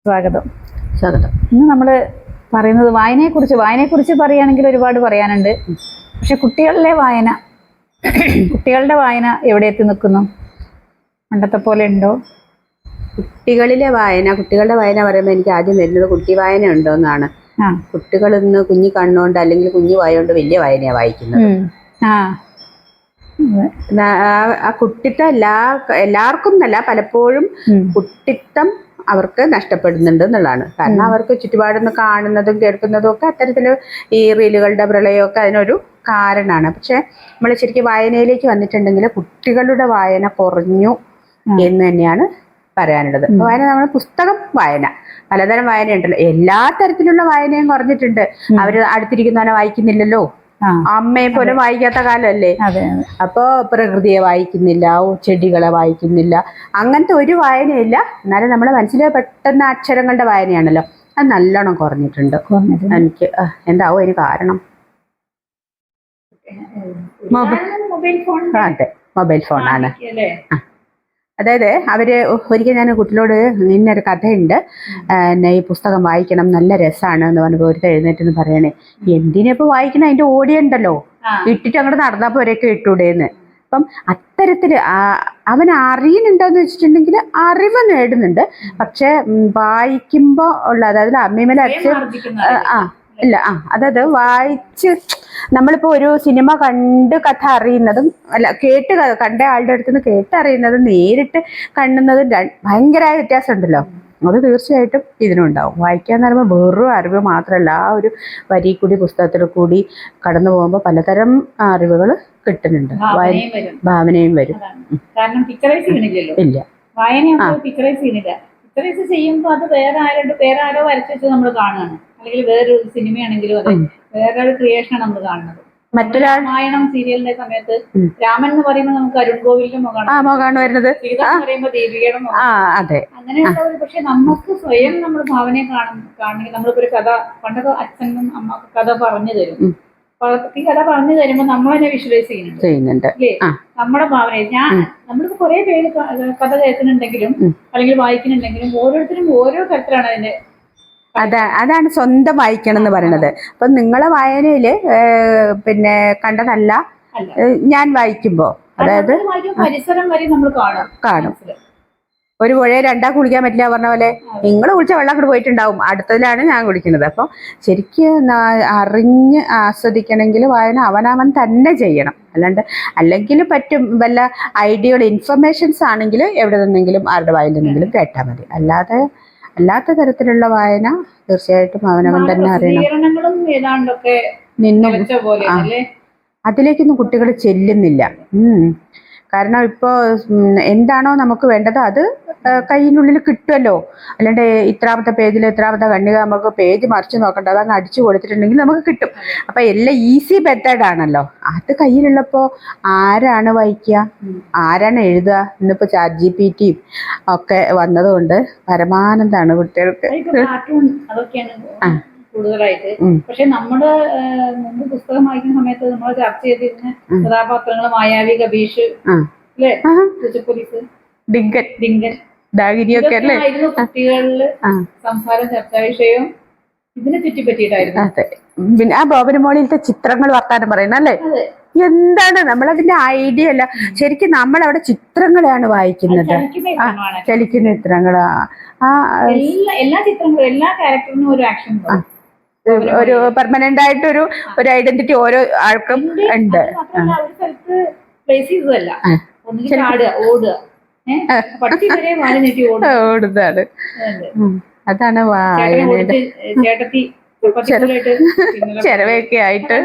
സ്വാഗതം. സ്വാഗതം. ഇന്ന് നമ്മൾ പറയുന്നത് വായനയെക്കുറിച്ച് പറയുകയാണെങ്കിൽ ഒരുപാട് പറയാനുണ്ട്. പക്ഷെ കുട്ടികളുടെ വായന എവിടെ എത്തി നിൽക്കുന്നു? പണ്ടത്തെ പോലെ ഉണ്ടോ? കുട്ടികളുടെ വായന പറയുമ്പോൾ എനിക്ക് ആദ്യം വരുന്നത് കുട്ടി വായന ഉണ്ടോ എന്നാണ്. കുട്ടികൾ ഇന്ന് കുഞ്ഞു കണ്ണുകൊണ്ട് അല്ലെങ്കിൽ കുഞ്ഞു വായ കൊണ്ട് വലിയ വായനയാണ് വായിക്കുന്നത്. ആ കുട്ടിത്തം എല്ലാവർക്കും എന്നല്ല, പലപ്പോഴും കുട്ടിത്തം അവർക്ക് നഷ്ടപ്പെടുന്നുണ്ട് എന്നുള്ളതാണ്. കാരണം അവർക്ക് ചുറ്റുപാടുന്ന് കാണുന്നതും കേൾക്കുന്നതും ഒക്കെ അത്തരത്തിൽ ഈ റീലുകളുടെ പ്രളയമൊക്കെ അതിനൊരു കാരണമാണ്. പക്ഷെ നമ്മൾ ശരിക്കും വായനയിലേക്ക് വന്നിട്ടുണ്ടെങ്കിൽ കുട്ടികളുടെ വായന കുറഞ്ഞു എന്ന് തന്നെയാണ് പറയാനുള്ളത്. വായന, നമ്മൾ പുസ്തകം വായന, പലതരം വായനയുണ്ടല്ലോ, എല്ലാ തരത്തിലുള്ള വായനയും കുറഞ്ഞിട്ടുണ്ട്. അവര് അടുത്തിരിക്കുന്നവനെ വായിക്കുന്നില്ലല്ലോ, അമ്മയെ പോലെ വായിക്കാത്ത കാലമല്ലേ. അപ്പോ പ്രകൃതിയെ വായിക്കുന്നില്ല, ചെടികളെ വായിക്കുന്നില്ല, അങ്ങനത്തെ ഒരു വായനയില്ല. എന്നാലും നമ്മളെ മനസ്സിൽ പെട്ടെന്ന് അക്ഷരങ്ങളുടെ വായനയാണല്ലോ, അത് നല്ലോണം കുറഞ്ഞിട്ടുണ്ട്. എനിക്ക് എന്താവും അതിന് കാരണം? അതെ, മൊബൈൽ ഫോണാണ്. അതായത് ഒരിക്കൽ ഞാൻ കുട്ടികളോട് ഇന്നൊരു കഥയുണ്ട്, ഈ പുസ്തകം വായിക്കണം, നല്ല രസമാണ് എന്ന് പറഞ്ഞപ്പോൾ ഒരുത്ത എഴുന്നേറ്റെന്ന് പറയണേ, എന്തിനിപ്പോൾ വായിക്കണം, അതിന്റെ ഓഡിയോ ഉണ്ടല്ലോ, ഇട്ടിട്ട് അങ്ങോട്ട് നടന്നപ്പോൾ ഒരൊക്കെ ഇട്ടൂടേന്ന്. അപ്പം അത്തരത്തില് അവൻ അറിയുന്നുണ്ടോന്ന് വെച്ചിട്ടുണ്ടെങ്കിൽ അറിവ് നേടുന്നുണ്ട്. പക്ഷെ വായിക്കുമ്പോ ഉള്ള, അതായത് അമ്മീമേലെ ഇല്ല, അതായത് വായിച്ച് നമ്മളിപ്പോ ഒരു സിനിമ കണ്ട് കഥ അറിയുന്നതും അല്ല, കണ്ട ആളുടെ അടുത്ത് നിന്ന് കേട്ടറിയുന്നതും നേരിട്ട് കാണുന്നതും ഭയങ്കരമായ വ്യത്യാസം ഉണ്ടല്ലോ. അത് തീർച്ചയായിട്ടും ഇതിനുണ്ടാവും. വായിക്കാന്ന് പറയുമ്പോൾ വെറും അറിവ് മാത്രമല്ല, ആ ഒരു വരി കൂടി പുസ്തകത്തിൽ കൂടി കടന്നു പോകുമ്പോൾ പലതരം അറിവുകൾ കിട്ടുന്നുണ്ട്, ഭാവനയും വരും. ഇല്ല, പിക്ചറൈസ് ചെയ്യുമ്പോൾ അത് വേറെ ആരോ വരച്ചു വെച്ച് നമ്മൾ കാണുകയാണ്, അല്ലെങ്കിൽ വേറൊരു സിനിമയാണെങ്കിലും അതെ, വേറൊരു ക്രിയേഷനാണ് നമ്മൾ കാണുന്നത്. രാമായണം സീരിയലിന്റെ സമയത്ത് രാമൻ എന്ന് പറയുമ്പോൾ നമുക്ക് അരുൺ കോവിലിന്റെ മുഖമാണ് വരുന്നത്, സീത എന്ന് പറയുമ്പോൾ ദീപികയുടെ മുഖം, അങ്ങനെയുള്ളവർ. പക്ഷെ നമുക്ക് സ്വയം നമ്മൾ ഭാവനയെ കാണണമെങ്കിൽ നമ്മളിപ്പോ ഒരു കഥ, പണ്ടൊക്കെ അച്ഛനും അമ്മക്ക് കഥ പറഞ്ഞു തരും. ഈ കഥ പറഞ്ഞു തരുമ്പോൾ നമ്മളെന്നെ വിഷ്വലൈസ് ചെയ്യുന്നുണ്ട് അല്ലേ, നമ്മുടെ ഭാവനയിൽ. നമ്മളിപ്പോ കുറെ പേര് കഥ കേൾക്കുന്നുണ്ടെങ്കിലും അല്ലെങ്കിൽ വായിക്കുന്നുണ്ടെങ്കിലും ഓരോരുത്തരും ഓരോ തരത്തിലാണ് അതിന്റെ. അതാണ് സ്വന്തം വായിക്കണം എന്ന് പറയുന്നത്. അപ്പൊ നിങ്ങളെ വായനയില് പിന്നെ കണ്ടതല്ല ഞാൻ വായിക്കുമ്പോ, അതായത് പരിസരം വരെ നമ്മൾ കാണും. ഒരു പുഴയെ രണ്ടാ കുളിക്കാൻ പറ്റില്ല പറഞ്ഞ പോലെ, നിങ്ങൾ കുളിച്ച വെള്ളം അങ്ങോട്ട് പോയിട്ടുണ്ടാവും, അടുത്തതിലാണ് ഞാൻ കുളിക്കുന്നത്. അപ്പോൾ ശരിക്കും അറിഞ്ഞ് ആസ്വദിക്കണമെങ്കിൽ വായന അവനവൻ തന്നെ ചെയ്യണം. അല്ലെങ്കിൽ പറ്റും, വല്ല ഐഡിയകൾ ഇൻഫർമേഷൻസ് ആണെങ്കിൽ എവിടെ നിന്നെങ്കിലും ആരുടെ വായിൽ നിന്നെങ്കിലും കേട്ടാൽ മതി. അല്ലാത്ത തരത്തിലുള്ള വായന തീർച്ചയായിട്ടും അവനവൻ തന്നെ അറിയണം. അതിലേക്കൊന്നും കുട്ടികൾ ചെല്ലുന്നില്ല. കാരണം ഇപ്പോൾ എന്താണോ നമുക്ക് വേണ്ടത് അത് കയ്യിനുള്ളിൽ കിട്ടുമല്ലോ. അല്ലാണ്ട് ഇത്രാമത്തെ പേജിൽ ഇത്രാമത്തെ ഖണ്ഡിക നമുക്ക് പേജ് മറിച്ച് നോക്കണ്ട, അതങ്ങ് അടിച്ചു കൊടുത്തിട്ടുണ്ടെങ്കിൽ നമുക്ക് കിട്ടും. അപ്പം എല്ലാം ഈസി മെത്തേഡാണല്ലോ. അത് കയ്യിലുള്ളപ്പോൾ ആരാണ് വായിക്കുക, ആരാണ് എഴുതുക? ഇന്നിപ്പോൾ ChatGPT ഒക്കെ വന്നതുകൊണ്ട് പരമാനന്ദമാണ് കുട്ടികൾക്ക്. കൂടുതലായിട്ട്. പക്ഷെ നമ്മുടെ മുമ്പ് പുസ്തകം വായിക്കുന്ന സമയത്ത് നമ്മൾ ചർച്ച ചെയ്തിരുന്ന കഥാപാത്രങ്ങൾ മായാവി, കബീഷ്, അല്ലേ, പോലീസ്, ഡിങ്കൻ, കുട്ടികളില് സംസാരം, ചർച്ചാ വിഷയവും ഇതിനെ ചുറ്റിപ്പറ്റിയിട്ടായിരുന്നു. അതെ, പിന്നെ ആ ബോബനുമോളിലത്തെ ചിത്രങ്ങൾ വർത്താനം പറയുന്നത് അല്ലേ, എന്താണ് നമ്മളതിന്റെ ഐഡിയ അല്ല, ശരിക്കും നമ്മൾ അവിടെ ചിത്രങ്ങളെയാണ് വായിക്കുന്നത്, ചലിക്കുന്ന ചിത്രങ്ങളാ. എല്ലാ ചിത്രങ്ങളും എല്ലാ ക്യാരക്ടറിനും ഒരു ആക്ഷൻ, ഒരു പെർമനന്റ് ആയിട്ട് ഒരു ഐഡന്റിറ്റി ഓരോ ആൾക്കും ഉണ്ട്. ഓടുന്നതാണ്. അതാണ് വായനയുടെ ചെലവൊക്കെ ആയിട്ട്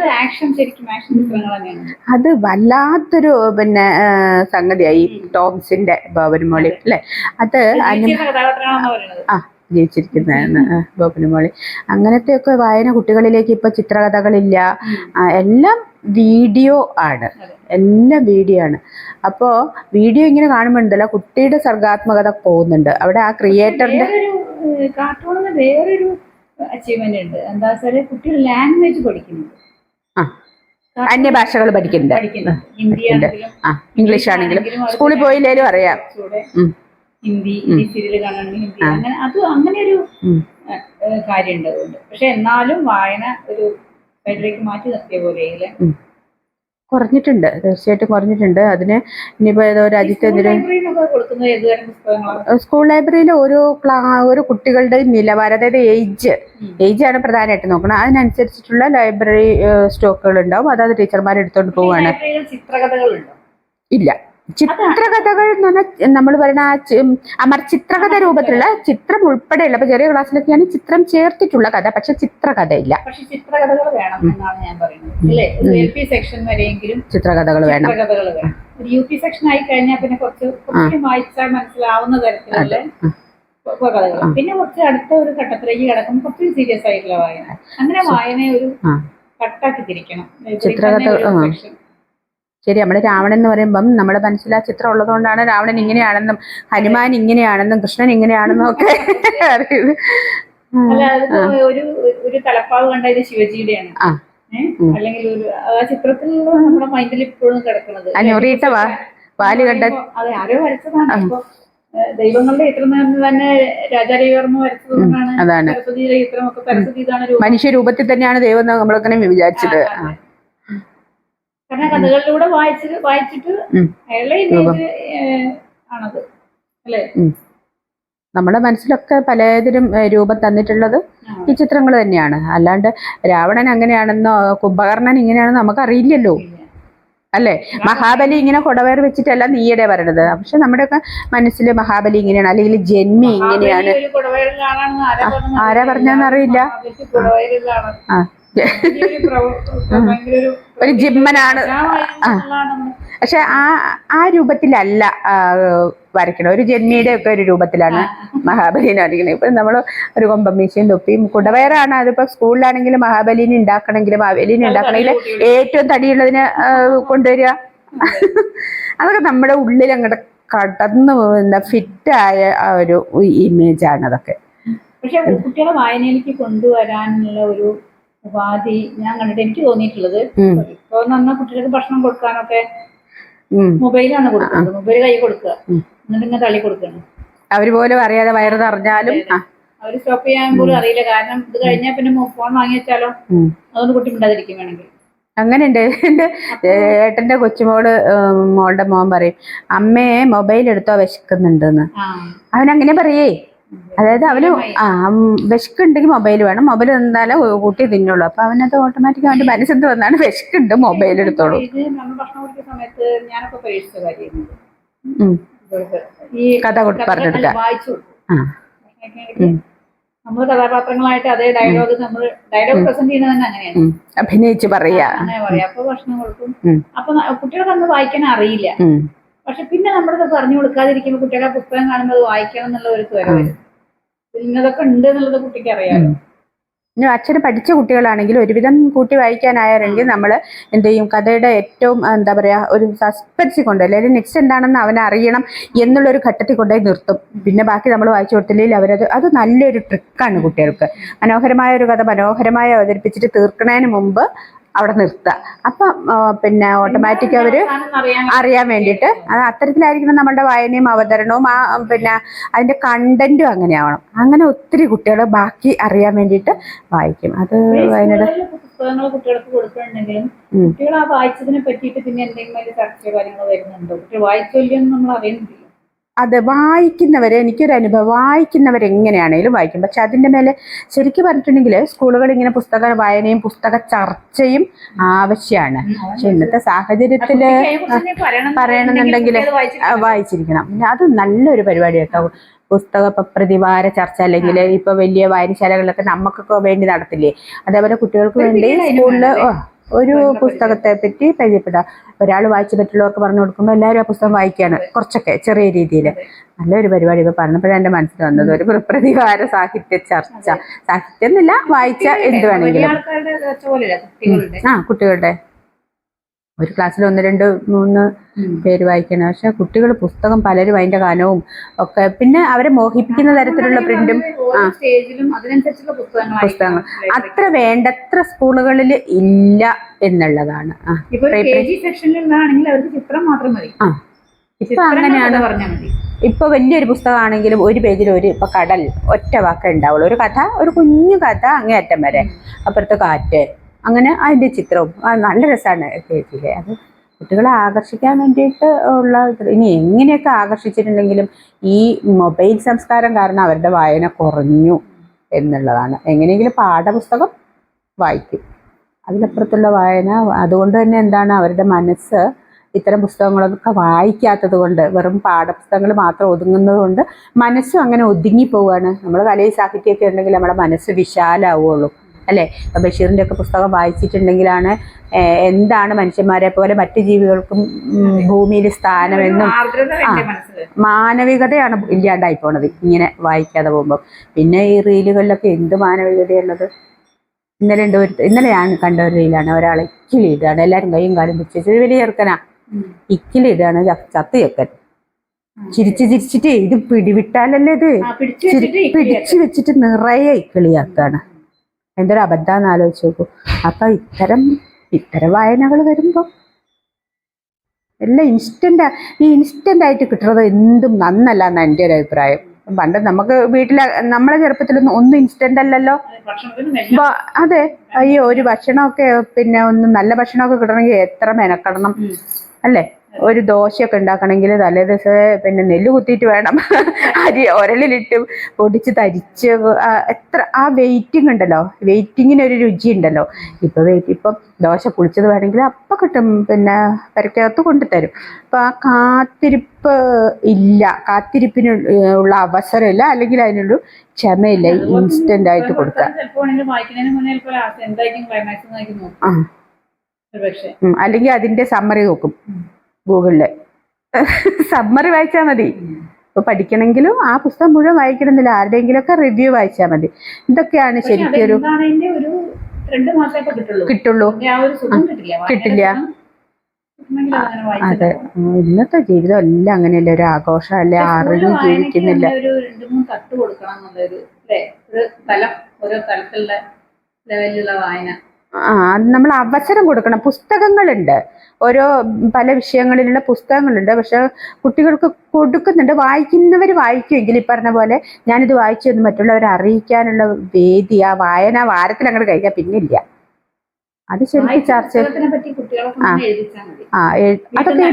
അത് വല്ലാത്തൊരു പിന്നെ സംഗതിയായി. ടോംസിന്റെ ബോബനുമോളി അല്ലെ, അത് ജീവിച്ചിരിക്കുന്നതാണ് ബോബനുമോളി. അങ്ങനത്തെയൊക്കെ വായന കുട്ടികളിലേക്ക് ഇപ്പൊ ചിത്രകഥകളില്ല, എല്ലാം വീഡിയോ ആണ്, എല്ലാം വീഡിയോ ആണ്. അപ്പോൾ വീഡിയോ ഇങ്ങനെ കാണുമ്പോണ്ടല്ലോ കുട്ടിയുടെ സർഗാത്മകത പോകുന്നുണ്ട്. അവിടെ ആ ക്രിയേറ്ററിന്റെ കാർട്ടൂണിന് വേറൊരു അച്ചീവ്മെന്റ് ഉണ്ട്. എന്താ വെച്ചാല് കുട്ടികൾ ലാംഗ്വേജ് പഠിക്കുന്നുണ്ട്, അന്യഭാഷകൾ പഠിക്കുന്നുണ്ട്. ഹിന്ദി ആണെങ്കിലും ഇംഗ്ലീഷ് ആണെങ്കിലും സ്കൂളിൽ പോയില്ലേലും അറിയാം. ഹിന്ദി സീരിയൽ കാണുകയാണെങ്കിൽ ഹിന്ദി, അങ്ങനെ അങ്ങനെ ഒരു കാര്യമുണ്ട്. അതുകൊണ്ട് പക്ഷെ എന്നാലും വായന ഒരു സൈഡിലേക്ക് മാറ്റി നിർത്തിയ പോലെ അല്ലേ? കുറഞ്ഞിട്ടുണ്ട്, തീർച്ചയായിട്ടും കുറഞ്ഞിട്ടുണ്ട്. അതിന് ഇനിയിപ്പോ ഏതോ രാജ്യത്തെതിരെ സ്കൂൾ ലൈബ്രറിയിൽ ഓരോ കുട്ടികളുടെ നിലവാരം, അതായത് ഏജ് ആണ് പ്രധാനമായിട്ട് നോക്കണം. അതിനനുസരിച്ചിട്ടുള്ള ലൈബ്രറി സ്റ്റോക്കുകൾ ഉണ്ടാവും. അതായത് ടീച്ചർമാർ എടുത്തോണ്ട് പോവാണ്. ഇല്ല, ചിത്രകഥകൾ എന്ന് പറഞ്ഞാൽ നമ്മൾ പറയുന്ന ചിത്രകഥ രൂപത്തിലുള്ള ചിത്രം ഉൾപ്പെടെയുള്ള, ഇപ്പൊ ചെറിയ ക്ലാസ്സിലൊക്കെയാണ് ചിത്രം ചേർത്തിട്ടുള്ള കഥ, പക്ഷെ ചിത്രകഥയില്ല. പക്ഷെ ചിത്രകഥകൾ വേണം എന്നാണ് ഞാൻ പറയുന്നത്. LP സെക്ഷൻ വരെയെങ്കിലും ചിത്രകഥകൾ വേണം. ഒരു UP സെക്ഷൻ ആയി കഴിഞ്ഞാൽ പിന്നെ കുറച്ച് വായിച്ചാൽ മനസ്സിലാവുന്ന തരത്തിലുള്ള കഥകൾ, പിന്നെ കുറച്ച് അടുത്ത ഒരു ഘട്ടത്തിലേക്ക് കിടക്കുമ്പോൾ കുറച്ച് സീരിയസ് ആയിട്ടുള്ള വായന, അങ്ങനെ വായനയെ ഒരു കട്ടാക്കി തിരിക്കണം. ചിത്രകഥ ശരി. നമ്മള് രാവണൻ എന്ന് പറയുമ്പം നമ്മുടെ മനസ്സിൽ ആ ചിത്രം ഉള്ളതുകൊണ്ടാണ് രാവണൻ ഇങ്ങനെയാണെന്നും ഹനുമാൻ ഇങ്ങനെയാണെന്നും കൃഷ്ണൻ ഇങ്ങനെയാണെന്നും ഒക്കെ അറിയുന്നത്. ഒരു തലപ്പാവ് കണ്ട ഇത് ശിവജിയുടെയാണ്, അല്ലെങ്കിൽ ഒരു ആ ചിത്രത്തിൽ നമ്മുടെ മൈൻഡിൽ ഇപ്പോഴും കിടക്കുന്നത് വാല് കണ്ട അതെ ആരോ വരച്ചതാണ്. ഇപ്പൊ ദൈവങ്ങളുടെ ചിത്രം തന്നെ രാജാരവിവർമ്മ വരച്ചതുകൊണ്ടാണ് സരസ്വതിയുടെ ചിത്രമൊക്കെ. സരസ്വതി ഇതാണ് മനുഷ്യരൂപത്തിൽ തന്നെയാണ് ദൈവം നമ്മളൊക്കെ വിചാരിച്ചത്. കാരണം കഥകളിലൂടെ വായിച്ചിട്ട് അയാളുടെ ഇമേജ് ആണത് അല്ലേ? നമ്മുടെ മനസ്സിലൊക്കെ പലതരം രൂപം തന്നിട്ടുള്ളത് ഈ ചിത്രങ്ങൾ തന്നെയാണ്. അല്ലാണ്ട് രാവണൻ അങ്ങനെയാണെന്നോ കുംഭകർണൻ ഇങ്ങനെയാണെന്നോ നമുക്കറിയില്ലല്ലോ അല്ലേ? മഹാബലി ഇങ്ങനെ കൊടവയർ വെച്ചിട്ടല്ല നീയുടെ പറയണത്. പക്ഷെ നമ്മുടെയൊക്കെ മനസ്സിൽ മഹാബലി ഇങ്ങനെയാണ്, അല്ലെങ്കിൽ ജന്മി ഇങ്ങനെയാണ്. ആരാ പറഞ്ഞാന്നറിയില്ല. ഒരു ജിമ്മനാണ്. പക്ഷെ ആ രൂപത്തിലല്ല വരയ്ക്കണം. ഒരു ജന്മിയുടെ ഒക്കെ ഒരു രൂപത്തിലാണ് മഹാബലിനെ വരയ്ക്കുന്നത്. ഇപ്പൊ നമ്മള് ഒരു കൊമ്പമ്മീശയും തൊപ്പിയും കുടവയറാണ്. അതിപ്പോ സ്കൂളിലാണെങ്കിലും മഹാബലിനെ ഉണ്ടാക്കണമെങ്കിലും മാവേലിനെ ഉണ്ടാക്കണമെങ്കിൽ ഏറ്റവും തടിയുള്ളതിനെ കൊണ്ടുവരിക. അതൊക്കെ നമ്മുടെ ഉള്ളിൽ അങ്ങോട്ട് കടന്നു പോകുന്ന ഫിറ്റായ ആ ഒരു ഇമേജാണ് അതൊക്കെ. പക്ഷെ കുട്ടികളെ വായനയിലേക്ക് കൊണ്ടുവരാനുള്ള ഒരു ഉപാധി ഞാൻ കണ്ടിട്ട് എനിക്ക് തോന്നിയിട്ടുള്ളത്, ഇപ്പൊ നന്നാ കുട്ടികൾക്ക് ഭക്ഷണം കൊടുക്കാനൊക്കെ മൊബൈലാണ് കൊടുക്കുന്നത്. മൊബൈൽ കൈ കൊടുക്കുക, എന്നിട്ട് ഇങ്ങനെ തള്ളി കൊടുക്കണം. അവര് പോലും അറിയാതെ വയറ് നിറഞ്ഞാലും അവര് സ്റ്റോപ്പ് ചെയ്യാൻ പോലും അറിയില്ല. കാരണം ഇത് കഴിഞ്ഞാൽ പിന്നെ ഫോൺ വാങ്ങി വെച്ചാലോ, അതുകൊണ്ട് കുട്ടി മിണ്ടാതിരിക്കും വേണമെങ്കിൽ. അങ്ങനെയുണ്ട്. എന്റെ ഏട്ടന്റെ മോളുടെ മോൻ പറയും, അമ്മയെ മൊബൈൽ എടുത്തോ വിശക്കുന്നുണ്ടെന്ന്. അവനങ്ങനെ പറയേ. അതായത് അവന് വിശക്കുണ്ടെങ്കിൽ മൊബൈൽ വേണം, മൊബൈൽ എന്തായാലും കുട്ടി തിന്നുള്ളൂ. അപ്പൊ അവനത് ഓട്ടോമാറ്റിക് അവന്റെ മനസ്സിൽ വന്നാണ് വിശക്കുണ്ട് മൊബൈൽ എടുത്തോളൂ. കഥ പറഞ്ഞെടുക്കുക. നമ്മൾ കഥാപാത്രങ്ങളായിട്ട് അതേ ഡയലോഗ് പ്രസന്റ് ചെയ്യുന്നത് തന്നെ അങ്ങനെയാണ്, അഭിനയിച്ച് പറയാ. അപ്പൊ ഭക്ഷണം കൊടുക്കും. അപ്പൊ കുട്ടികൾക്ക് അന്ന് വായിക്കാൻ അറിയില്ല. പക്ഷെ പിന്നെ നമ്മളത് പറഞ്ഞു കൊടുക്കാതിരിക്കുമ്പോൾ കുട്ടികളെ പുസ്തകം കാണുമ്പോൾ അത് വായിക്കണം എന്നുള്ള ഒരു ത്വര വരും. ഇന്നതൊക്കെ ഉണ്ട് എന്നുള്ളത് കുട്ടിക്ക് അറിയാമല്ലോ. അച്ഛന് പഠിച്ച കുട്ടികളാണെങ്കിൽ ഒരുവിധം കൂട്ടി വായിക്കാനായാലെങ്കിൽ നമ്മൾ എന്ത് ചെയ്യും, കഥയുടെ ഏറ്റവും എന്താ പറയാ ഒരു സസ്പെൻസ് കൊണ്ട്, അല്ലെങ്കിൽ നെക്സ്റ്റ് എന്താണെന്ന് അവനെ അറിയണം എന്നുള്ളൊരു ഘട്ടത്തിൽ കൊണ്ടുപോയി നിർത്തും. പിന്നെ ബാക്കി നമ്മൾ വായിച്ചു കൊടുത്തില്ലെങ്കിൽ അത് നല്ലൊരു ട്രിക്കാണ് കുട്ടികൾക്ക്. മനോഹരമായ ഒരു കഥ മനോഹരമായി അവതരിപ്പിച്ചിട്ട് തീർക്കുന്നതിന് മുമ്പ് അവിടെ നിർത്തുക. അപ്പൊ പിന്നെ ഓട്ടോമാറ്റിക് അവര് അറിയാൻ വേണ്ടിയിട്ട് അത് അത്തരത്തിലായിരിക്കണം നമ്മളുടെ വായനയും അവതരണവും. പിന്നെ അതിന്റെ കണ്ടന്റും അങ്ങനെ ആവണം. അങ്ങനെ ഒത്തിരി കുട്ടികൾ ബാക്കി അറിയാൻ വേണ്ടിയിട്ട് വായിക്കും. അത് വയനാട് പുസ്തകങ്ങൾ കുട്ടികൾക്ക് കൊടുക്കുന്നുണ്ടെങ്കിലും കുട്ടികൾ ആ വായിച്ചതിനെ പറ്റിയിട്ട് പിന്നെ എന്തെങ്കിലും ചർച്ചയോ കാര്യങ്ങളോ വരുന്നുണ്ടോ? കുട്ടികൾ വായിച്ചോല്ലെന്ന് നമ്മൾ അറിയുന്നില്ല. അത് വായിക്കുന്നവരെ, എനിക്കൊരു അനുഭവം, വായിക്കുന്നവരെങ്ങനെയാണേലും വായിക്കും. പക്ഷെ അതിൻ്റെ മേലെ ശരിക്കും പറഞ്ഞിട്ടുണ്ടെങ്കിൽ സ്കൂളുകളിൽ ഇങ്ങനെ പുസ്തക വായനയും പുസ്തക ചർച്ചയും ആവശ്യമാണ്. പക്ഷെ ഇന്നത്തെ സാഹചര്യത്തിൽ പറയണമെന്നുണ്ടെങ്കിൽ വായിച്ചിരിക്കണം. അത് നല്ലൊരു പരിപാടി കേട്ടോ. പുസ്തക പ്രതിവാര ചർച്ച, അല്ലെങ്കിൽ ഇപ്പൊ വലിയ വായനശാലകളിലൊക്കെ നമുക്കൊക്കെ വേണ്ടി നടത്തില്ലേ, അതേപോലെ കുട്ടികൾക്ക് വേണ്ടി സ്കൂളിൽ ഒരു പുസ്തകത്തെ പറ്റി പരിചയപ്പെടുക. ഒരാൾ വായിച്ചു മറ്റുള്ളവർക്ക് പറഞ്ഞു കൊടുക്കുമ്പോൾ എല്ലാവരും ആ പുസ്തകം വായിക്കുകയാണ്, കുറച്ചൊക്കെ ചെറിയ രീതിയിൽ. നല്ലൊരു പരിപാടി ഇപ്പൊ പറഞ്ഞപ്പോഴാണ് എൻ്റെ മനസ്സിൽ വന്നത്. ഒരു പ്രതിവാര സാഹിത്യ ചർച്ച. സാഹിത്യം എന്നില്ല, വായിച്ച എന്ത് വേണമെങ്കിലും. കുട്ടികളുടെ ഒരു ക്ലാസ്സിൽ 1, 2, 3 പേര് വായിക്കണം. പക്ഷെ കുട്ടികൾ പുസ്തകം പലരും അതിന്റെ ഗാനവും ഒക്കെ, പിന്നെ അവരെ മോഹിപ്പിക്കുന്ന തരത്തിലുള്ള പ്രിന്റും പുസ്തകങ്ങൾ അത്ര വേണ്ടത്ര സ്കൂളുകളിൽ ഇല്ല എന്നുള്ളതാണ്. ഇപ്പൊ അങ്ങനെയാണ്. ഇപ്പൊ വലിയൊരു പുസ്തകമാണെങ്കിലും ഒരു പേജിൽ ഇപ്പൊ കടൽ ഒറ്റ വാക്കേ ഉണ്ടാവുള്ളൂ. ഒരു കഥ, ഒരു കുഞ്ഞു കഥ അങ്ങേയറ്റം വരെ, അപ്പുറത്ത് കാറ്റ്, അങ്ങനെ അതിന്റെ ചിത്രവും നല്ല രസമാണ് പേജില്. അത് കുട്ടികളെ ആകർഷിക്കാൻ വേണ്ടിയിട്ട് ഉള്ള. ഇനി എങ്ങനെയൊക്കെ ആകർഷിച്ചിട്ടുണ്ടെങ്കിലും ഈ മൊബൈൽ സംസ്കാരം കാരണം അവരുടെ വായന കുറഞ്ഞു എന്നുള്ളതാണ്. എങ്ങനെയെങ്കിലും പാഠപുസ്തകം വായിക്കും, അതിനപ്പുറത്തുള്ള വായന. അതുകൊണ്ട് തന്നെ എന്താണ്, അവരുടെ മനസ്സ് ഇത്തരം പുസ്തകങ്ങളൊക്കെ വായിക്കാത്തത് കൊണ്ട്, വെറും പാഠപുസ്തകങ്ങൾ മാത്രം ഒതുങ്ങുന്നത് കൊണ്ട് മനസ്സും അങ്ങനെ ഒതുങ്ങി പോവുകയാണ്. നമ്മൾ കലയും സാഹിത്യമൊക്കെ ഉണ്ടെങ്കിൽ നമ്മുടെ മനസ്സ് വിശാലാവുള്ളൂ അല്ലേ? ബഷീറിൻ്റെ ഒക്കെ പുസ്തകം വായിച്ചിട്ടുണ്ടെങ്കിലാണ് എന്താണ് മനുഷ്യന്മാരെ പോലെ മറ്റു ജീവികൾക്കും ഭൂമിയിൽ സ്ഥാനമെന്നും മാനവികതയാണ് ഇല്ലാണ്ടായി പോണത് ഇങ്ങനെ വായിക്കാതെ പോകുമ്പോൾ. പിന്നെ ഈ റീലുകളിലൊക്കെ എന്ത് മാനവികതയുള്ളത്. ഇന്നലെ ഞാൻ കണ്ട ഒരു റീലാണ്, ഒരാൾ ഇക്കിലിടുകയാണ്, എല്ലാവരും കൈയും കാലും പിടിച്ചു, വലിയ ചെറുക്കനാ, ഇക്കിലിടുകയാണ്, ചത്തു ചെക്കൻ ചിരിച്ചിട്ട് ഇത് പിടിവിട്ടാലല്ലേ, ഇത് പിടിച്ചു വെച്ചിട്ട് നിറയെ ഇക്കിളിയാക്കാണ്. എന്തൊരു അബദ്ധാന്ന് ആലോചിച്ച് നോക്കൂ. അപ്പൊ ഇത്തരം വായനകൾ വരുമ്പോ എല്ലാം ഇൻസ്റ്റന്റ് ആയിട്ട് കിട്ടുന്നത് എന്തും നന്നല്ല എന്നാണ് എൻ്റെ ഒരു അഭിപ്രായം. പണ്ട് നമുക്ക് വീട്ടിലെ നമ്മളെ ചെറുപ്പത്തിലൊന്നും ഒന്നും ഇൻസ്റ്റന്റ് അല്ലല്ലോ. അതെ, അയ്യോ ഒരു ഭക്ഷണമൊക്കെ പിന്നെ ഒന്ന് നല്ല ഭക്ഷണമൊക്കെ കിട്ടണമെങ്കിൽ എത്ര മെനക്കെടണം അല്ലേ? ഒരു ദോശയൊക്കെ ഉണ്ടാക്കണമെങ്കിൽ തലേ ദിവസം പിന്നെ നെല്ല് കുത്തിയിട്ട് വേണം, അരി ഉരലിലിട്ട് പൊടിച്ച് തരിച്ച്, എത്ര ആ വെയിറ്റിംഗ് ഉണ്ടല്ലോ, വെയിറ്റിങ്ങിനൊരു രുചി ഉണ്ടല്ലോ. ഇപ്പം ദോശ പുളിച്ചത് വേണമെങ്കിൽ അപ്പം കിട്ടും, പിന്നെ പെരക്കകത്ത് കൊണ്ടുതരും. അപ്പം ആ കാത്തിരിപ്പ് ഇല്ല, കാത്തിരിപ്പിന് ഉള്ള അവസരമില്ല, അല്ലെങ്കിൽ അതിനൊരു ക്ഷമയില്ല. ഇൻസ്റ്റന്റ് ആയിട്ട് കൊടുക്കുക. അല്ലെങ്കിൽ അതിന്റെ സമ്മറി നോക്കും ഗൂഗിളില്, സമ്മറി വായിച്ചാൽ മതി. ഇപ്പൊ പഠിക്കണമെങ്കിലും ആ പുസ്തകം മുഴുവൻ വായിക്കണമെന്നില്ല, ആരുടെയെങ്കിലും ഒക്കെ റിവ്യൂ വായിച്ചാൽ മതി. ഇതൊക്കെയാണ് ശരിക്കും ഒരു കിട്ടുള്ളൂ, കിട്ടില്ല. അതെ, ഇന്നത്തെ ജീവിതം എല്ലാം അങ്ങനെയല്ലേ, ഒരു ആഘോഷം അല്ലെ, അറിഞ്ഞ് ജീവിക്കുന്നില്ല. നമ്മൾ അവസരം കൊടുക്കണം. പുസ്തകങ്ങളുണ്ട്, ഓരോ പല വിഷയങ്ങളിലുള്ള പുസ്തകങ്ങളുണ്ട്, പക്ഷെ കുട്ടികൾക്ക് കൊടുക്കുന്നുണ്ട്. വായിക്കുന്നവർ വായിക്കുമെങ്കിൽ ഈ പറഞ്ഞ പോലെ ഞാനിത് വായിച്ചു എന്ന് മറ്റുള്ളവരെ അറിയിക്കാനുള്ള വേദി ആ വായന വാരത്തിൽ അങ്ങോട്ട് കഴിഞ്ഞാൽ പിന്നില്ല. അത് ശരിക്കും ചർച്ച അതൊക്കെ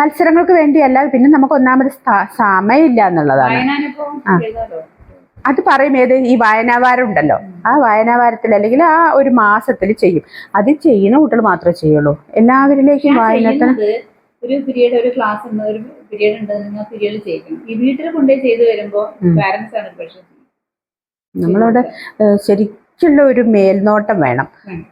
മത്സരങ്ങൾക്ക് വേണ്ടിയല്ല, പിന്നെ നമുക്ക് ഒന്നാമത് സമയമില്ല എന്നുള്ളതാണ്. അത് പറയും ഏത് ഈ വായനാവാരം ഉണ്ടല്ലോ, ആ വായനാവാരത്തിൽ അല്ലെങ്കിൽ ആ ഒരു മാസത്തിൽ ചെയ്യും. അത് ചെയ്യുന്ന കുട്ടികൾ മാത്രമേ ചെയ്യുള്ളൂ. എല്ലാവരിലേക്കും വായനത്തിന് ഒരു പീരീഡ്, ഒരു ക്ലാസ് ഉണ്ട്, ഒരു പീരീഡ് ഉണ്ട്, നിങ്ങൾ പീരീഡ് ചെയ്യിക്കണം. ഈ വീട്ടിൽ കൊണ്ടുപോയി ചെയ്തു വരുമ്പോൾ പാരന്റ്സ് ആണ് പ്രശ്നം. നമ്മളവിടെ ശരിക്കുള്ള ഒരു മേൽനോട്ടം വേണം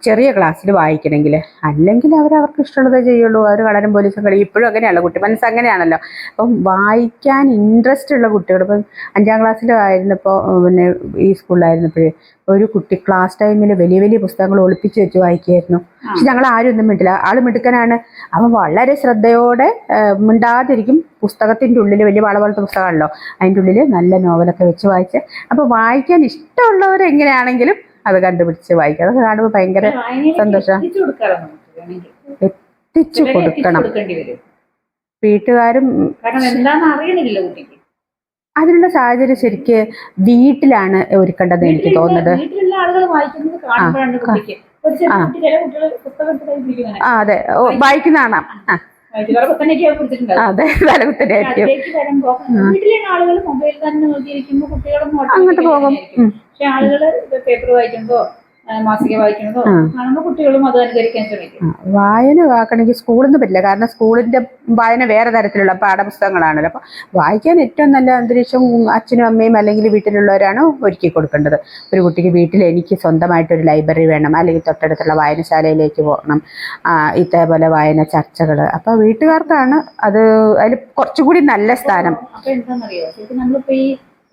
ചെറിയ ക്ലാസ്സിൽ വായിക്കണമെങ്കിൽ. അല്ലെങ്കിൽ അവർക്ക് ഇഷ്ടമുള്ളതേ ചെയ്യുള്ളൂ. അവർ കളരും പോലീസും കളി ഇപ്പോഴും അങ്ങനെയാണല്ലോ, കുട്ടി മനസ്സ് അങ്ങനെയാണല്ലോ. അപ്പം വായിക്കാൻ ഇൻട്രസ്റ്റ് ഉള്ള കുട്ടികൾ, ഇപ്പം 5ാം ക്ലാസ്സിലായിരുന്നപ്പോൾ പിന്നെ ഈ സ്കൂളിലായിരുന്നപ്പോഴേ ഒരു കുട്ടി ക്ലാസ് ടൈമിൽ വലിയ വലിയ പുസ്തകങ്ങൾ ഒളിപ്പിച്ച് വെച്ച് വായിക്കുകയായിരുന്നു. പക്ഷെ ഞങ്ങൾ ആരും ഒന്നും മിണ്ടില്ല, ആൾ മിടുക്കനാണ്. അവൻ വളരെ ശ്രദ്ധയോടെ മിണ്ടാതിരിക്കും. പുസ്തകത്തിൻ്റെ ഉള്ളിൽ വലിയ വളപോലത്തെ പുസ്തകമാണല്ലോ, അതിൻ്റെ ഉള്ളിൽ നല്ല നോവലൊക്കെ വെച്ച് വായിച്ച്. അപ്പോൾ വായിക്കാൻ ഇഷ്ടമുള്ളവരെങ്ങനെയാണെങ്കിലും അത് കണ്ടുപിടിച്ച് വായിക്കുക. അതൊക്കെ കാണുമ്പോൾ ഭയങ്കര സന്തോഷം. എത്തിച്ചു കൊടുക്കണം വീട്ടുകാരും. അതിനുള്ള സാഹചര്യം ശരിക്ക് വീട്ടിലാണ് ഒരുക്കേണ്ടത് എനിക്ക് തോന്നുന്നത്. അതെ, വായിക്കുന്ന കാണാം. അതെ, തലകുത്തനായിരിക്കും. അങ്ങോട്ട് പോകും. പക്ഷെ ആളുകള് പേപ്പർ വായിക്കുമ്പോ മാസിക വായിക്കുന്നതോ കാണുമ്പോൾ കുട്ടികളും അത് അനുകരിക്കാൻ ശ്രമിക്കും. വായന വാക്കണമെങ്കിൽ സ്കൂളിൽ നിന്ന് പറ്റില്ല, കാരണം സ്കൂളിന്റെ വായന വേറെ തരത്തിലുള്ള പാഠപുസ്തകങ്ങളാണല്ലോ. അപ്പൊ വായിക്കാൻ ഏറ്റവും നല്ല അന്തരീക്ഷം അച്ഛനും അമ്മയും അല്ലെങ്കിൽ വീട്ടിലുള്ളവരാണ് ഒരുക്കി കൊടുക്കേണ്ടത്. ഒരു കുട്ടിക്ക് വീട്ടിൽ എനിക്ക് സ്വന്തമായിട്ടൊരു ലൈബ്രറി വേണം, അല്ലെങ്കിൽ തൊട്ടടുത്തുള്ള വായനശാലയിലേക്ക് പോകണം, ഇതേപോലെ വായന ചർച്ചകൾ. അപ്പൊ വീട്ടുകാർക്കാണ് അത് അതിൽ കുറച്ചുകൂടി നല്ല സ്ഥാനം. അപ്പൊ എന്താണെന്നറിയോ, ശരിക്കും നമ്മളിപ്പോ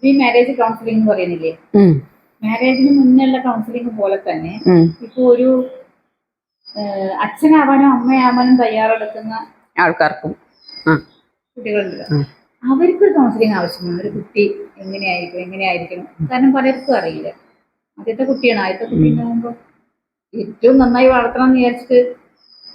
ഈ മാരേജ് കൗൺസിലിംഗ് എന്ന് പറയുന്നില്ലേ, മാരേജിന് മുന്നുള്ള കൗൺസിലിംഗ് പോലെ തന്നെ ഇപ്പൊ ഒരു അച്ഛനാവാനും അമ്മയാവാനും തയ്യാറെടുക്കുന്ന ആൾക്കാർക്കും കുട്ടികളുണ്ട്. അവർക്കൊരു കൗൺസിലിംഗ് ആവശ്യമാണ്. ഒരു കുട്ടി എങ്ങനെയായിരിക്കണം. കാരണം പലർക്കും അറിയില്ല. ആദ്യത്തെ കുട്ടി ഉണ്ടാകുമ്പോൾ ഏറ്റവും നന്നായി വളർത്തണം എന്ന് വിചാരിച്ചിട്ട്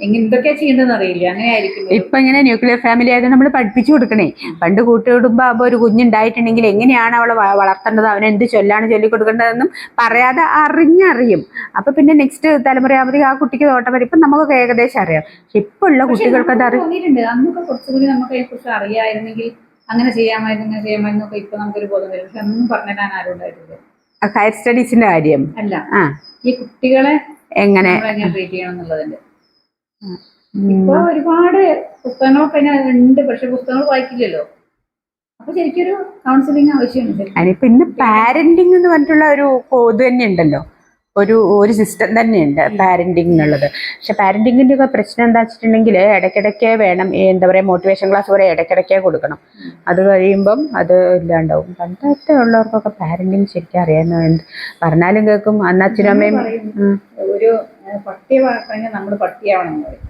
എന്തൊക്കെയാ ചെയ്യേണ്ടതെന്ന് അറിയില്ല, അങ്ങനെ ആയിരിക്കും. ഇപ്പൊ ഇങ്ങനെ ന്യൂക്ലിയർ ഫാമിലി ആയത് നമ്മൾ പഠിപ്പിച്ചു കൊടുക്കണേ. പണ്ട് കൂട്ടുകുടുംബം ആകുമ്പോൾ ഒരു കുഞ്ഞുണ്ടായിട്ടുണ്ടെങ്കിൽ എങ്ങനെയാണ് അവളെ വളർത്തേണ്ടത്, അവനെ എന്ത് ചൊല്ലാണ് ചൊല്ലിക്കൊടുക്കേണ്ടതെന്നും പറയാതെ അറിഞ്ഞറിയും. അപ്പൊ പിന്നെ നെക്സ്റ്റ് തലമുറയാകുമ്പോൾ ആ കുട്ടിക്ക് തോട്ടം വരും. ഇപ്പൊ നമുക്ക് ഏകദേശം അറിയാം. പക്ഷെ ഇപ്പൊ ഉള്ള കുട്ടികൾക്ക് അത് തോന്നിയിട്ടുണ്ട് അന്നൊക്കെ കുറച്ചുകൂടി നമുക്ക് അതിനെ കുറിച്ച് അറിയാമായിരുന്നെങ്കിൽ അങ്ങനെ ചെയ്യാമായിരുന്നു, ഇങ്ങനെ ചെയ്യാമായിരുന്നു ഒക്കെ ഇപ്പൊ നമുക്കൊരു ബോധം വരും. പക്ഷെ ഒന്നും പറഞ്ഞിടാൻ ആരും ഉണ്ടായിട്ടില്ല. ഹയർ സ്റ്റഡീസിന്റെ കാര്യം അല്ല, ഈ കുട്ടികളെ എങ്ങനെ ട്രീറ്റ് ചെയ്യണം എന്നുള്ളതിന്റെ ഇപ്പൊ ഒരുപാട് പുസ്തകങ്ങളൊക്കെ ഉണ്ട്, പക്ഷെ പുസ്തകങ്ങൾ വായിക്കില്ലല്ലോ. അപ്പൊ ശരിക്കൊരു കൗൺസിലിംഗ് ആവശ്യമുണ്ട്. അതിനിപ്പോ ഇന്ന് പാരന്റിങ് എന്ന് പറഞ്ഞിട്ടുള്ള ഒരു ഇത് തന്നെ ഉണ്ടല്ലോ, ഒരു സിസ്റ്റം തന്നെയുണ്ട് പാരന്റിങ് എന്നുള്ളത്. പക്ഷെ പാരന്റിങ്ങിന്റെ ഒക്കെ പ്രശ്നം എന്താ വെച്ചിട്ടുണ്ടെങ്കിൽ ഇടയ്ക്കിടയ്ക്ക് വേണം, എന്താ പറയുക, മോട്ടിവേഷൻ ക്ലാസ് പോലെ ഇടയ്ക്കിടയ്ക്ക് കൊടുക്കണം. അത് കഴിയുമ്പം അത് ഇല്ലാണ്ടാവും. പണ്ടത്തെ ഉള്ളവർക്കൊക്കെ പാരന്റിങ് ശരിക്കും അറിയാവുന്ന, പറഞ്ഞാലും കേൾക്കും. അന്ന് അച്ഛനും അമ്മയും ഒരു പട്ടിയെ വളർത്താൻ നമ്മൾ പട്ടിയാവണം എന്ന് പറയും.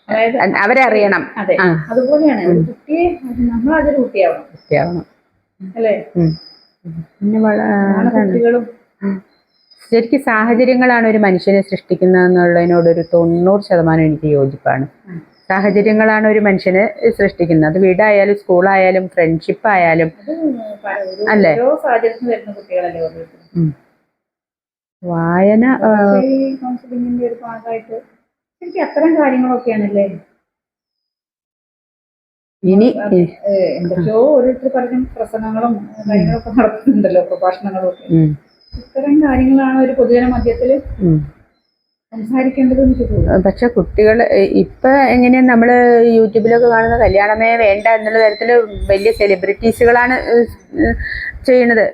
അതായത് അവരെ അറിയണം. അതെ, അതുപോലെയാണ് ഒരു കുട്ടിയെ നമ്മളതൊരു കുട്ടിയാവണം അല്ലേ. കുട്ടികളും ശരിക്കും സാഹചര്യങ്ങളാണ് ഒരു മനുഷ്യനെ സൃഷ്ടിക്കുന്നത് എന്നുള്ളതിനോട് ഒരു 90% എനിക്ക് യോജിപ്പാണ്. സാഹചര്യങ്ങളാണ് ഒരു മനുഷ്യനെ സൃഷ്ടിക്കുന്നത്. അത് വീടായാലും സ്കൂളായാലും ഫ്രണ്ട്ഷിപ്പ് ആയാലും അല്ലേ. വായന കൗൺസിലിംഗിന്റെ ഒരു ഭാഗമായിട്ട് എനിക്ക് അത്തരം കാര്യങ്ങളൊക്കെയാണല്ലേ. ഇനി എന്തൊക്കെയോ ഓരോരുത്തർ പറഞ്ഞ പ്രസംഗങ്ങളും കാര്യങ്ങളൊക്കെ നടക്കുന്നുണ്ടല്ലോ, പ്രഭാഷണങ്ങളും ഒക്കെ. ഇത്തരം കാര്യങ്ങളാണ് ഒരു പൊതുജന മധ്യത്തില് സംസാരിക്കേണ്ടത് എനിക്ക് തോന്നുന്നു. പക്ഷെ കുട്ടികൾ ഇപ്പൊ എങ്ങനെയാ നമ്മള് യൂട്യൂബിലൊക്കെ കാണുന്ന കല്യാണമേ വേണ്ട എന്നുള്ള തരത്തില് വലിയ സെലിബ്രിറ്റീസുകളാണ് ചെയ്യണത്.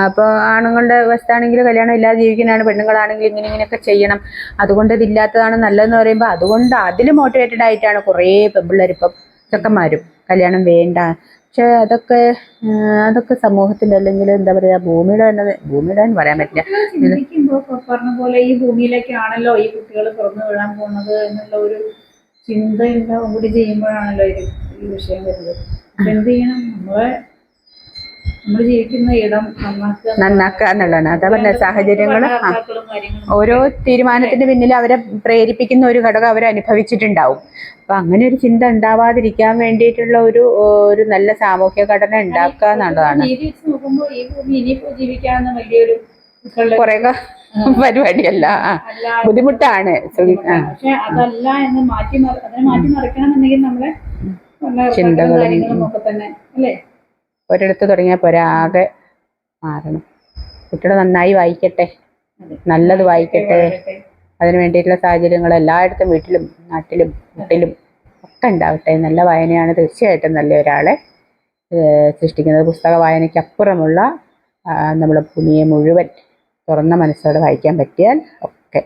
അപ്പോൾ ആണുങ്ങളുടെ വശത്താണെങ്കിൽ കല്യാണം ഇല്ലാതെ ജീവിക്കുന്നതാണ്, പെണ്ണുങ്ങളാണെങ്കിൽ ഇങ്ങനെയൊക്കെ ചെയ്യണം, അതുകൊണ്ട് ഇതില്ലാത്തതാണ് നല്ലതെന്ന് പറയുമ്പോൾ അതുകൊണ്ട് അതിൽ മോട്ടിവേറ്റഡ് ആയിട്ടാണ് കുറേ പെൺപിള്ളേരിപ്പം ചെക്കന്മാരും കല്യാണം വേണ്ട. പക്ഷെ അതൊക്കെ സമൂഹത്തിന്റെ അല്ലെങ്കിൽ എന്താ പറയാ ഭൂമിയുടെ എന്ന് പറയാൻ പറ്റില്ല. ചിന്തിക്കുമ്പോ പറഞ്ഞ പോലെ ഈ ഭൂമിയിലേക്കാണല്ലോ ഈ കുട്ടികൾ തുറന്നു വിടാൻ പോകുന്നത് എന്നുള്ള ഒരു ചിന്തയുണ്ടാവും കൂടി ചെയ്യുമ്പോഴാണല്ലോ ഈ വിഷയം വരുന്നത്. എന്ത് ചെയ്യണം, നമ്മൾ ജീവിക്കുന്ന ഇടം നന്നാക്കുക എന്നുള്ളതാണ്. അതാ പറഞ്ഞ സാഹചര്യങ്ങൾ ഓരോ തീരുമാനത്തിന്റെ പിന്നിൽ അവരെ പ്രേരിപ്പിക്കുന്ന ഒരു ഘടകം അവർ അനുഭവിച്ചിട്ടുണ്ടാവും. അപ്പൊ അങ്ങനെ ഒരു ചിന്ത ഉണ്ടാവാതിരിക്കാൻ വേണ്ടിയിട്ടുള്ള ഒരു നല്ല സാമൂഹ്യ ഘടന ഉണ്ടാക്കുക എന്നുള്ളതാണ്. കുറെ പരിപാടിയല്ല, ബുദ്ധിമുട്ടാണ്. പക്ഷെ അതല്ല എന്ന് മാറ്റി മറിക്കണമെന്നുണ്ടെങ്കിൽ നമ്മളെ ചിന്തകളും ഒക്കെ തന്നെ അല്ലേ. ഒരിടത്ത് തുടങ്ങിയാൽ പോരാ, ആകെ മാറണം. കുട്ടികൾ നന്നായി വായിക്കട്ടെ, നല്ലത് വായിക്കട്ടെ. അതിന് വേണ്ടിയിട്ടുള്ള സാഹചര്യങ്ങൾ എല്ലായിടത്തും വീട്ടിലും നാട്ടിലും കുട്ടിലും ഒക്കെ ഉണ്ടാവട്ടെ. നല്ല വായനയാണ് തീർച്ചയായിട്ടും നല്ല ഒരാളെ സൃഷ്ടിക്കുന്നത്. പുസ്തക വായനയ്ക്കപ്പുറമുള്ള നമ്മളെ ഭൂമിയെ മുഴുവൻ തുറന്ന മനസ്സോടെ വായിക്കാൻ പറ്റിയാൽ ഒക്കെ